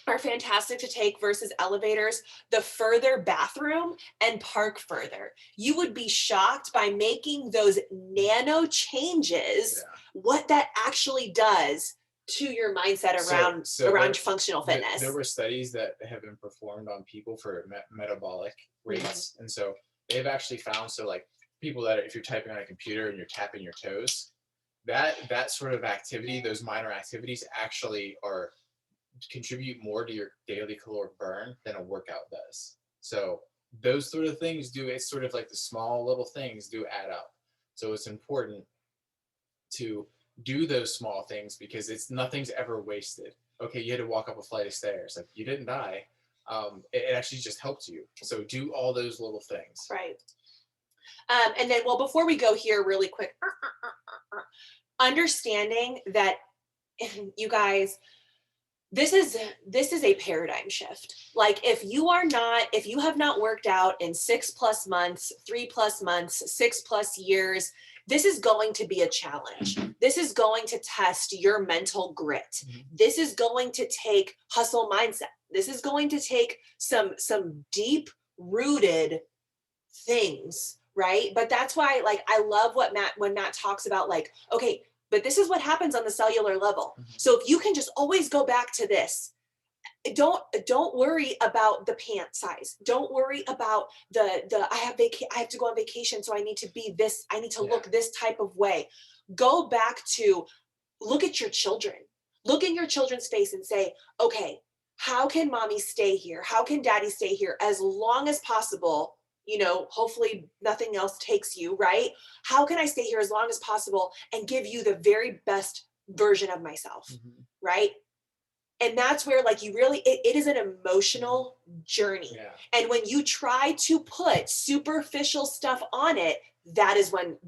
Speaker 1: are fantastic to take versus elevators. The further bathroom and park further. You would be shocked by making those nano changes, what that actually does to your mindset around functional fitness.
Speaker 2: There were studies that have been performed on people for metabolic rates. And so they've actually found, so like people that if you're typing on a computer and you're tapping your toes, that sort of activity, those minor activities actually contribute more to your daily caloric burn than a workout does. So those sort of things it's sort of like the small little things do add up. So it's important to do those small things because nothing's ever wasted. Okay, you had to walk up a flight of stairs. Like you didn't die. It actually just helped you. So do all those little things.
Speaker 1: Right. And then, well, before we go here really quick, understanding that you guys, this is a paradigm shift. Like if you have not worked out in 6+ months, 3+ months, 6+ years, this is going to be a challenge. This is going to test your mental grit. This is going to take hustle mindset. This is going to take some deep rooted things, right? But that's why, like, I love when Matt talks about like, okay, but this is what happens on the cellular level. So if you can just always go back to this, don't worry about the pant size. Don't worry about I have to go on vacation, so I need to be this, I need to look this type of way. Go back to look at your children. Look in your children's face and say, okay, how can mommy stay here? How can daddy stay here as long as possible? Hopefully nothing else takes you, right? How can I stay here as long as possible and give you the very best version of myself, right? And that's where like you really, it is an emotional journey. And when you try to put superficial stuff on it, that is when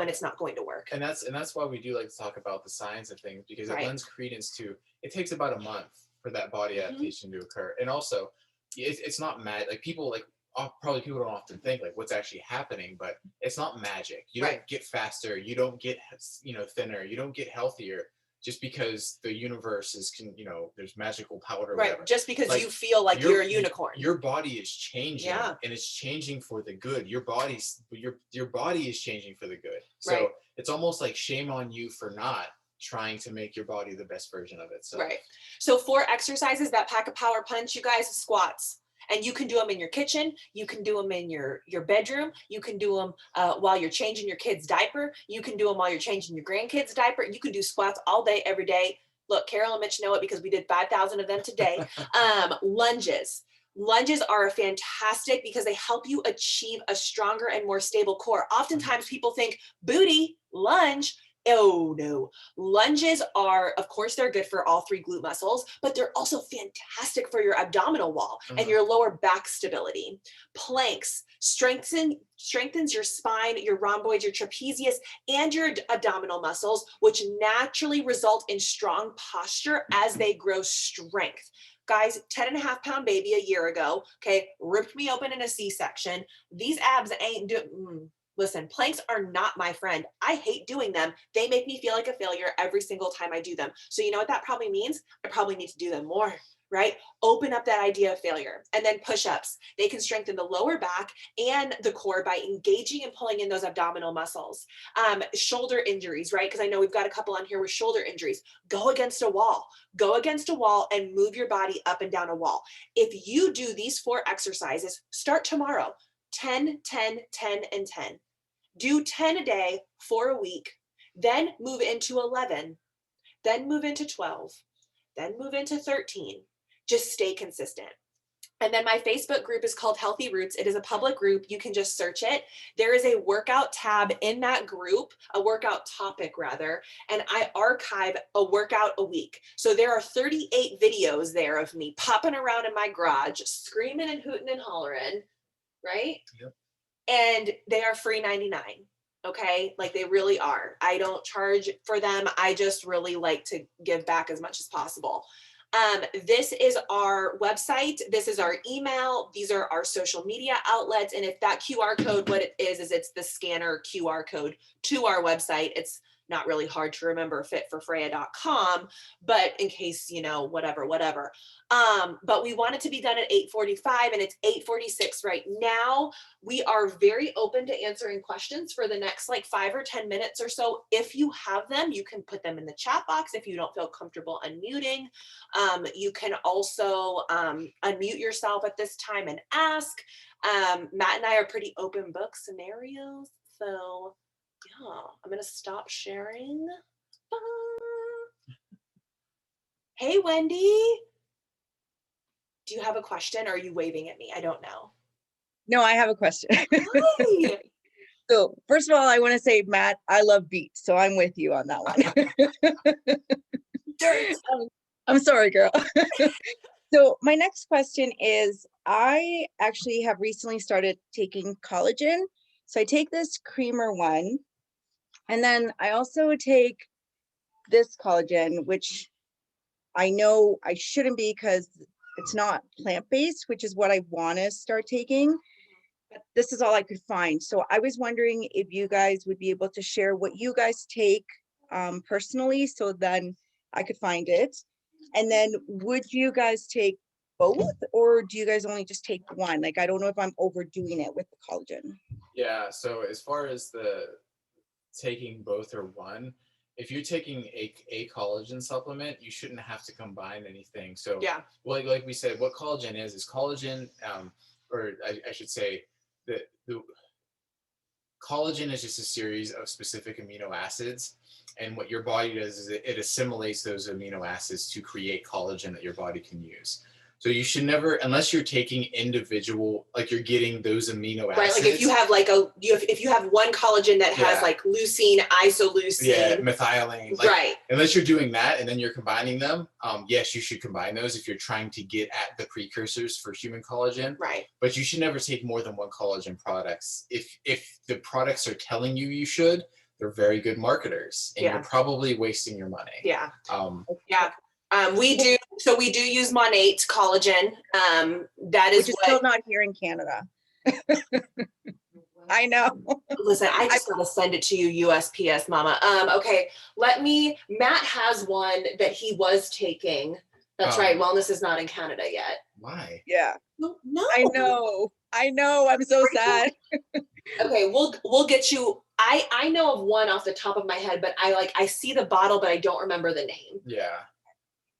Speaker 1: it's not going to work.
Speaker 2: And that's why we do like to talk about the science of things, because it lends credence to, it takes about a month for that body adaptation to occur. And also it's not mad, like people like, probably people don't often think like what's actually happening, but it's not magic. You don't get faster, you don't get thinner, you don't get healthier just because the universe is there's magical powder, whatever.
Speaker 1: Just because like, you feel like you're a unicorn.
Speaker 2: Your body is changing, and it's changing for the good. Your body is changing for the good. So it's almost like shame on you for not trying to make your body the best version of itself.
Speaker 1: So 4 exercises that pack a power punch, you guys: squats. And you can do them in your kitchen. You can do them in your bedroom. You can do them while you're changing your kid's diaper. You can do them while you're changing your grandkid's diaper. You can do squats all day, every day. Look, Carol and Mitch know it because we did 5,000 of them today. Lunges. Lunges are fantastic because they help you achieve a stronger and more stable core. Oftentimes people think booty, lunge. Oh no. Lunges are, of course, they're good for all 3 glute muscles, but they're also fantastic for your abdominal wall and your lower back stability. Planks strengthens your spine, your rhomboids, your trapezius, and your abdominal muscles, which naturally result in strong posture as they grow strength. Guys, 10.5-pound baby a year ago, okay, ripped me open in a C-section. These abs ain't Listen, planks are not my friend. I hate doing them. They make me feel like a failure every single time I do them. So, you know what that probably means? I probably need to do them more, right? Open up that idea of failure. And then push ups. They can strengthen the lower back and the core by engaging and pulling in those abdominal muscles. Shoulder injuries, right? Because I know we've got a couple on here with shoulder injuries. Go against a wall. Go against a wall and move your body up and down a wall. If you do these 4 exercises, start tomorrow. 10, 10, 10, and 10. Do 10 a day for a week, then move into 11, then move into 12, then move into 13. Just stay consistent. And then my Facebook group is called Healthy Roots. It is a public group. You can just search it. There is a workout tab in that group, a workout topic rather, and I archive a workout a week. So there are 38 videos there of me popping around in my garage, screaming and hooting and hollering, right?
Speaker 2: Yep.
Speaker 1: And they are free 99. Okay. Like they really are. I don't charge for them. I just really like to give back as much as possible. This is our website. This is our email. These are our social media outlets. And if that QR code, what it is it's the scanner QR code to our website. It's not really hard to remember, fitforfreya.com, but in case, whatever. But we want it to be done at 8:45 and it's 8:46 right now. We are very open to answering questions for the next like 5 or 10 minutes or so. If you have them, you can put them in the chat box if you don't feel comfortable unmuting. You can also unmute yourself at this time and ask. Matt and I are pretty open book scenarios. So yeah, I'm going to stop sharing. Hey, Wendy. Do you have a question or are you waving at me? I don't know.
Speaker 3: No, I have a question.
Speaker 1: Hi.
Speaker 3: So first of all, I want to say, Matt, I love beets, so I'm with you on that one.
Speaker 1: Dirt.
Speaker 3: I'm sorry, girl. So my next question is, I actually have recently started taking collagen. So I take this creamer one, and then I also take this collagen, which I know I shouldn't be because it's not plant-based, which is what I want to start taking. But this is all I could find. So I was wondering if you guys would be able to share what you guys take personally, so then I could find it. And then would you guys take both, or do you guys only just take one? Like, I don't know if I'm overdoing it with the collagen.
Speaker 2: Yeah. So as far as the taking both or one, if you're taking a collagen supplement, you shouldn't have to combine anything. So
Speaker 1: Yeah.
Speaker 2: well, like we said, what collagen is collagen, or I should say the collagen is just a series of specific amino acids. And what your body does is it assimilates those amino acids to create collagen that your body can use. So you should never, unless you're taking individual, like you're getting those amino acids.
Speaker 1: Right, like if you have like if you have one collagen that has like leucine, isoleucine,
Speaker 2: methionine,
Speaker 1: right?
Speaker 2: Unless you're doing that and then you're combining them, yes, you should combine those if you're trying to get at the precursors for human collagen.
Speaker 1: Right.
Speaker 2: But you should never take more than one collagen products. If the products are telling you should, they're very good marketers, and you're probably wasting your money.
Speaker 1: Yeah. We do use Monate collagen. That is
Speaker 3: which is still not here in Canada. I know.
Speaker 1: Listen, I just gotta send it to you, USPS, mama. Okay, Matt has one that he was taking. That's right. Wellness is not in Canada yet.
Speaker 2: Why?
Speaker 3: Yeah.
Speaker 1: No.
Speaker 3: I know. I'm so sad.
Speaker 1: Okay, we'll get you. I know of one off the top of my head, but I see the bottle, but I don't remember the name.
Speaker 2: Yeah.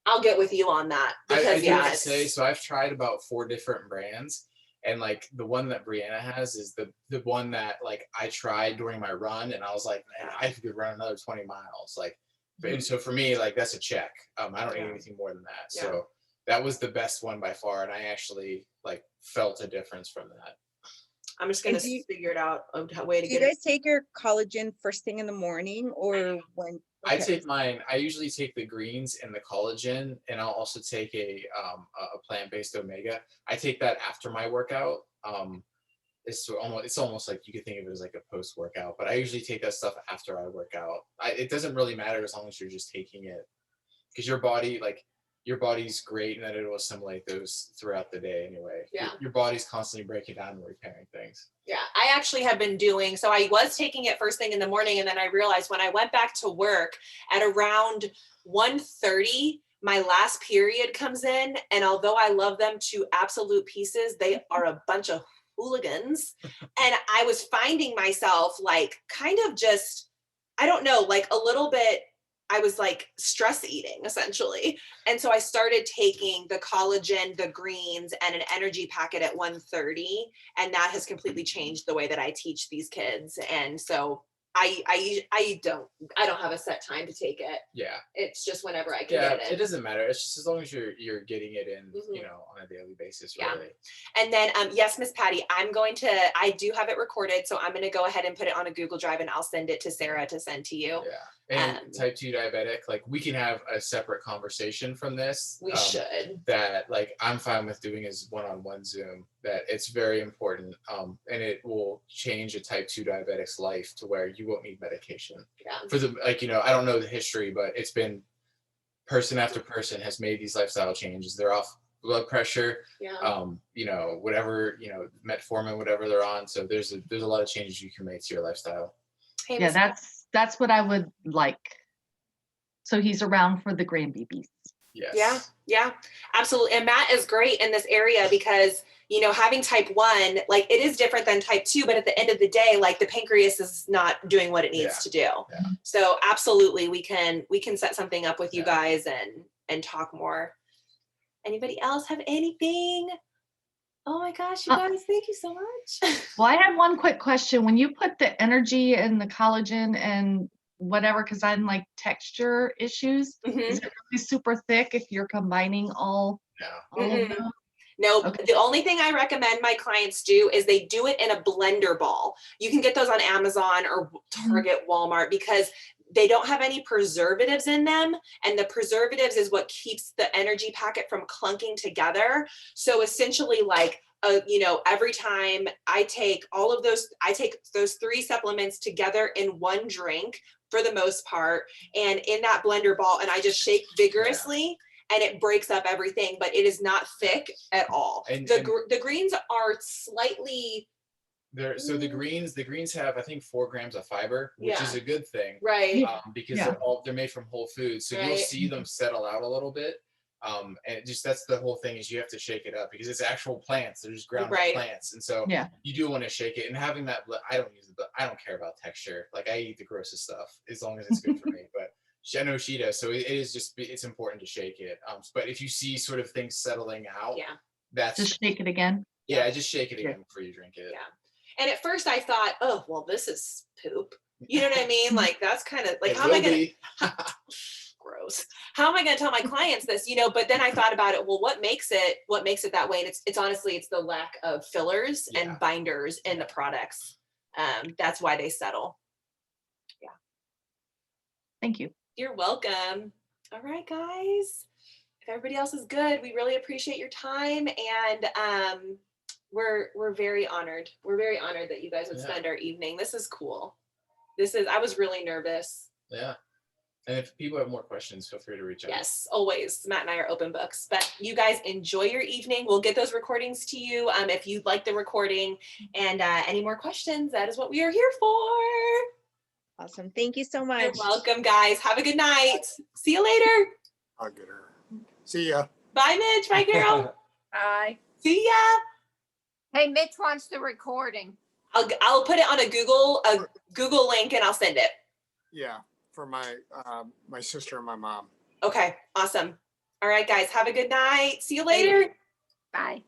Speaker 1: I'll get with you on that. Because
Speaker 2: I do have to say, so I've tried about 4 different brands, and like the one that Brianna has is the one that like I tried during my run, and I was like, man, I could run another 20 miles. Like, and so for me, like that's a check. I don't need anything more than that.
Speaker 1: Yeah.
Speaker 2: So that was the best one by far, and I actually like felt a difference from that.
Speaker 1: I'm just gonna figure it out a way to
Speaker 3: get. Do you guys take your collagen first thing in the morning or when?
Speaker 2: Okay. I take mine. I usually take the greens and the collagen, and I'll also take a plant-based omega. I take that after my workout. It's almost like you could think of it as like a post-workout, but I usually take that stuff after I work out. It doesn't really matter as long as you're just taking it, because your body, like your body's great and that it'll assimilate those throughout the day anyway.
Speaker 1: Yeah.
Speaker 2: Your body's constantly breaking down and repairing things.
Speaker 1: Yeah, I actually have been doing, so I was taking it first thing in the morning, and then I realized when I went back to work at around 1:30, my last period comes in, and although I love them to absolute pieces, they are a bunch of hooligans. And I was finding myself like kind of just, I don't know, like a little bit, I was like stress eating essentially. And so I started taking the collagen, the greens, and an energy packet at 1:30. And that has completely changed the way that I teach these kids. And so I don't have a set time to take it.
Speaker 2: Yeah.
Speaker 1: It's just whenever I can
Speaker 2: Yeah,
Speaker 1: get
Speaker 2: it doesn't matter. It's just as long as you're getting it in,
Speaker 1: Mhm.
Speaker 2: you know, on a daily basis,
Speaker 1: Yeah.
Speaker 2: really.
Speaker 1: And then, yes, Miss Patty, I do have it recorded, so I'm going to go ahead and put it on a Google Drive and I'll send it to Sarah to send to you.
Speaker 2: Yeah. And type 2 diabetic, like we can have a separate conversation from this.
Speaker 1: We should.
Speaker 2: That like I'm fine with doing is one-on-one Zoom, that it's very important. And it will change a type 2 diabetic's life to where you won't need medication.
Speaker 1: Yeah.
Speaker 2: For the, like, you know, I don't know the history, but it's been person after person has made these lifestyle changes. They're off blood pressure,
Speaker 1: Yeah.
Speaker 2: you know, whatever, you know, metformin, whatever they're on. So there's a lot of changes you can make to your lifestyle.
Speaker 1: Hey,
Speaker 4: Yeah,
Speaker 1: Miss
Speaker 4: that's what I would like. So he's around for the grandbabies.
Speaker 2: Yes.
Speaker 1: Yeah, absolutely. And Matt is great in this area because, you know, having type 1, like it is different than type 2, but at the end of the day, like the pancreas is not doing what it needs to do.
Speaker 2: Yeah.
Speaker 1: So absolutely we can set something up with you
Speaker 2: Yeah.
Speaker 1: guys and talk more. Anybody else have anything? Oh my gosh, you guys, thank you so much.
Speaker 4: Well, I have one quick question. When you put the energy and the collagen and whatever, because I'm like texture issues,
Speaker 1: Mhm.
Speaker 4: is it really super thick if you're combining all of
Speaker 1: Mm-mm.
Speaker 4: them?
Speaker 1: Nope.
Speaker 4: Okay.
Speaker 1: The only thing I recommend my clients do is they do it in a blender ball. You can get those on Amazon or Target, Walmart, because they don't have any preservatives in them. And the preservatives is what keeps the energy packet from clunking together. So essentially, like, you know, every time I take I take those 3 supplements together in one drink for the most part, and in that blender ball, and I just shake vigorously. And it breaks up everything, but it is not thick at all.
Speaker 2: And
Speaker 1: The greens are slightly
Speaker 2: so the greens have, I think, 4 grams of fiber, which is a good thing.
Speaker 1: right.
Speaker 2: Because
Speaker 4: Yeah.
Speaker 2: they're made from whole foods. So you'll
Speaker 1: Right.
Speaker 2: see them settle out a little bit. And it just, that's the whole thing, is you have to shake it up because it's actual plants. They're just ground up
Speaker 1: Right.
Speaker 2: plants. And so
Speaker 4: Yeah.
Speaker 2: you do want to shake it, and having that, I don't care about texture. Like I eat the grossest stuff as long as it's good for me, but I know she does. So it is just, it's important to shake it. But if you see sort of things settling out,
Speaker 1: Yeah.
Speaker 2: that's,
Speaker 4: Just shake it again.
Speaker 2: just shake it again before you drink it.
Speaker 1: Yeah. And at first I thought, oh, well, this is poop. You know what I mean? Like that's kind of like,
Speaker 2: It
Speaker 1: how am I
Speaker 2: will
Speaker 1: going
Speaker 2: be.
Speaker 1: to, gross. How am I going to tell my clients this, you know? But then I thought about it. Well, what makes it that way? And it's honestly, it's the lack of fillers
Speaker 2: Yeah.
Speaker 1: and binders in the products. That's why they settle.
Speaker 4: Thank you.
Speaker 1: You're welcome. All right, guys. If everybody else is good, we really appreciate your time, and we're very honored. We're very honored that you guys would
Speaker 2: Yeah.
Speaker 1: spend our evening. This is cool. I was really nervous.
Speaker 2: Yeah. And if people have more questions, feel free to reach out.
Speaker 1: Yes, always. Matt and I are open books. But you guys enjoy your evening. We'll get those recordings to you if you'd like the recording. And any more questions, that is what we are here for.
Speaker 3: Awesome. Thank you so much.
Speaker 1: You're welcome, guys. Have a good night. See you later.
Speaker 5: I'll get her. See ya.
Speaker 1: Bye, Mitch. Bye, Carol.
Speaker 6: Bye.
Speaker 1: See ya.
Speaker 6: Hey, Mitch wants the recording.
Speaker 1: I'll put it on a Google link and I'll send it.
Speaker 5: Yeah, for my my sister and my mom.
Speaker 1: Okay, awesome. All right, guys, have a good night. See you later.
Speaker 6: Bye.